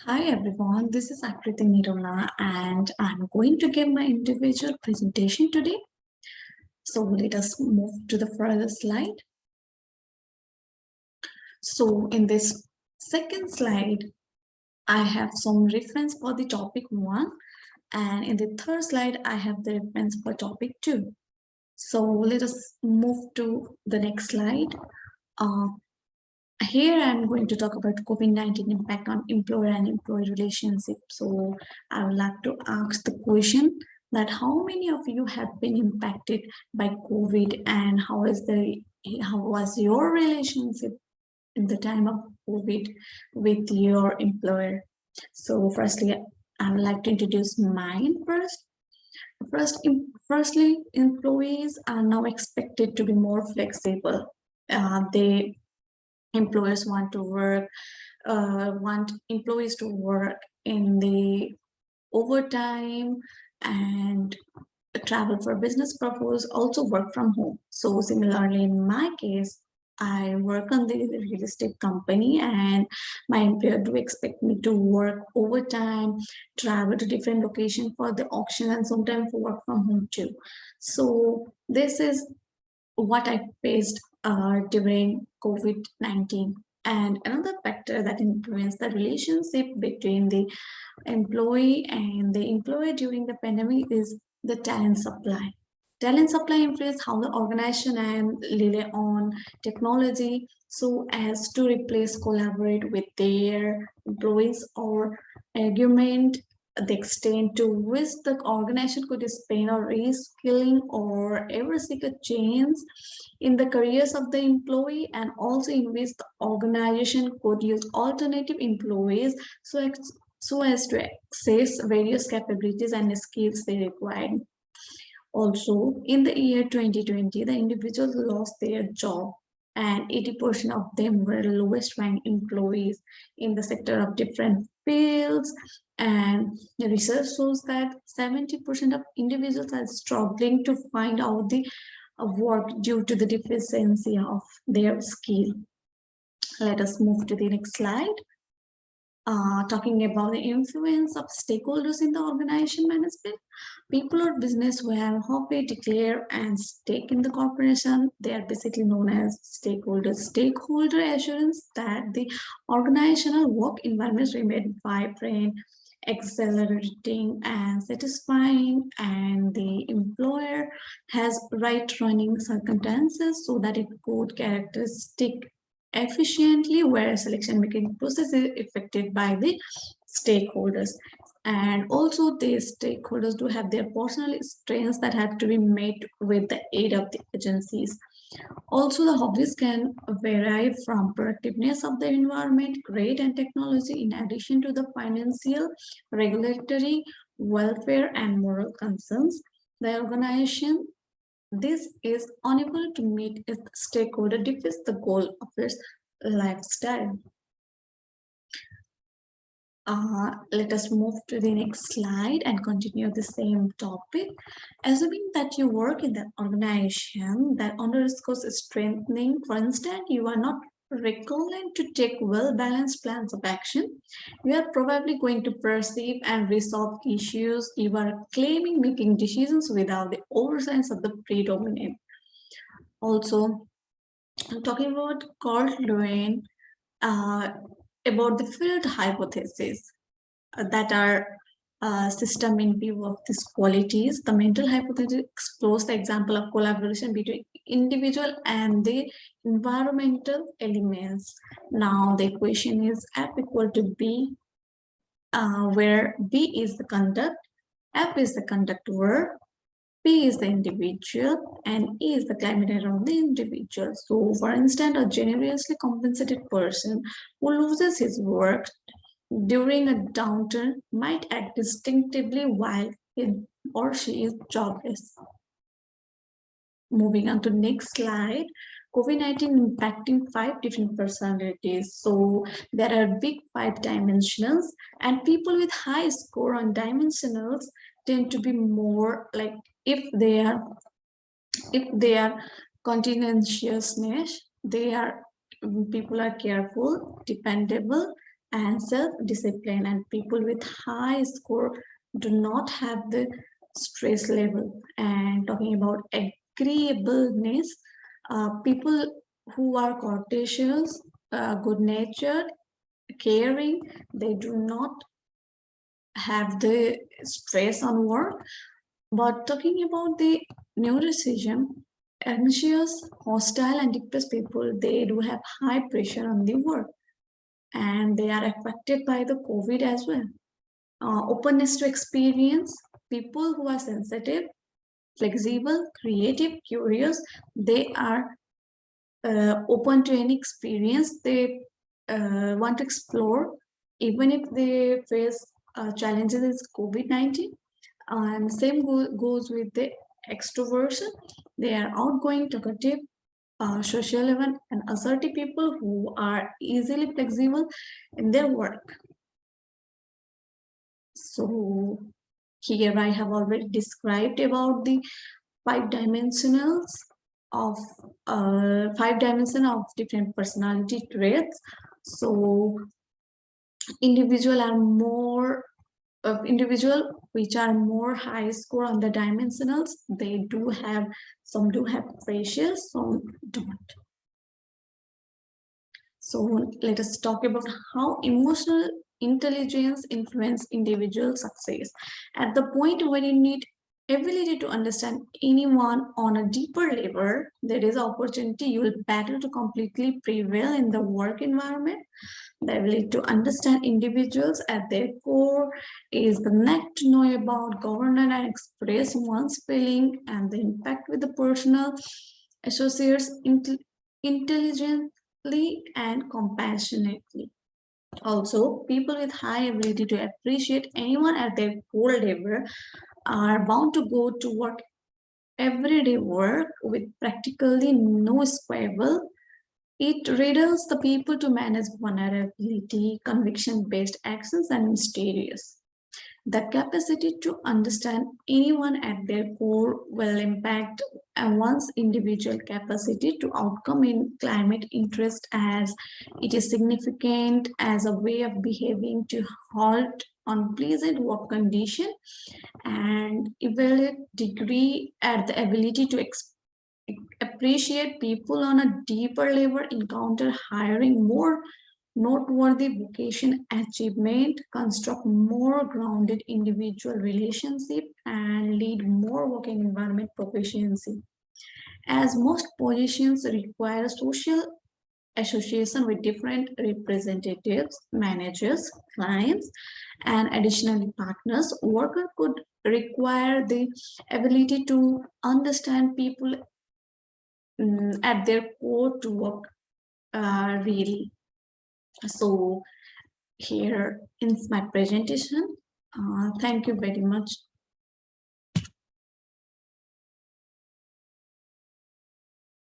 Hi everyone, this is Akriti Nirula and I'm going to give my individual presentation today. So let us move to the further slide. So in this second slide, I have some reference for the topic 1 and in the third slide, I have the reference for topic 2. So let us move to the next slide. Uh, Here I'm going to talk about COVID-19 impact on employer and employee relationship. So I would like to ask the question that how many of you have been impacted by COVID and how was your relationship in the time of COVID with your employer? So firstly, I would like to introduce mine first. Firstly, employees are now expected to be more flexible. They employers want employees to work in the overtime and travel for business purpose, also work from home. So similarly, in my case, I work on the real estate company and my employer do expect me to work overtime, travel to different locations for the auction and sometimes work from home too. So this is what I faced during COVID-19. And another factor that influenced the relationship between the employee and the employer during the pandemic is the talent supply. Talent supply influences how the organization and rely on technology so as to replace collaborate with their employees or augment the extent to which the organization could spend on reskilling or ever seek a change in the careers of the employee, and also in which the organization could use alternative employees so as to access various capabilities and skills they require. Also, in the year 2020, the individuals lost their job and 80% of them were lowest ranked employees in the sector of different fields. And the research shows that 70% of individuals are struggling to find out the work due to the deficiency of their skill. Let us move to the next slide. Talking about the influence of stakeholders in the organization management. People or business who have hobby, declare, and stake in the corporation, they are basically known as stakeholders. Stakeholder assurance that the organizational work environment remain vibrant, accelerating, and satisfying, and the employer has right running circumstances so that it could characteristic efficiently where selection making process is affected by the stakeholders. And also these stakeholders do have their personal strengths that have to be met with the aid of the agencies. Also, the hobbies can vary from productiveness of the environment, grade and technology, in addition to the financial, regulatory, welfare, and moral concerns. The organization this is unable to meet its stakeholder defeats the goal of its lifestyle. Let us move to the next slide and continue the same topic. Assuming that you work in an organization that underscores strengthening, for instance, you are not recalling to take well-balanced plans of action, you are probably going to perceive and resolve issues. You are claiming making decisions without the oversight of the predominant. Also, I'm talking about Carl Lewin about the field hypothesis that are system in view of these qualities. The mental hypothesis explores the example of collaboration between individual and the environmental elements. Now the equation is F equal to B, where B is the conduct, F is the conduct verb, P is the individual, and E is the climate around the individual. So, for instance, a generously compensated person who loses his work during a downturn might act distinctively while he or she is jobless. Moving on to next slide. COVID-19 impacting 5 different personalities. So there are big 5 dimensionals, and people with high score on dimensionals tend to be more like if they are conscientiousness, they are people are careful, dependable, and self-discipline, and people with high score do not have the stress level. And talking about agreeableness, people who are courteous, good-natured, caring, they do not have the stress on work. But talking about the neuroticism, anxious, hostile, and depressed people, they do have high pressure on the work, and they are affected by the COVID as well. Openness to experience, people who are sensitive, flexible, creative, curious, they are open to any experience. They want to explore, even if they face challenges with COVID-19. And same goes with the extroversion. They are outgoing, talkative, social event, and assertive people who are easily flexible in their work. So here I have already described about the five dimensionals of five dimension of different personality traits. So individual are more individual which are more high score on the dimensionals. They do have, some do have precious, some don't. So let us talk about how emotional intelligence influence individual success. At the point where you need ability to understand anyone on a deeper level, there is opportunity you will battle to completely prevail in the work environment. The ability to understand individuals at their core is the knack to know about, govern, and express one's feeling and the impact with the personal associates intelligently and compassionately. Also, people with high ability to appreciate anyone at their core level are bound to go to work everyday work with practically no squabble. It riddles the people to manage vulnerability, conviction-based actions, and mysterious. The capacity to understand anyone at their core will impact one's individual capacity to outcome in climate interest, as it is significant as a way of behaving to halt unpleasant work condition, and evaluate degree at the ability to appreciate people on a deeper level, encounter hiring more noteworthy vocation achievement, construct more grounded individual relationship, and lead more working environment proficiency. As most positions require social association with different representatives, managers, clients, and additionally partners, worker could require the ability to understand people at their core to work really. So here ends my presentation. Thank you very much.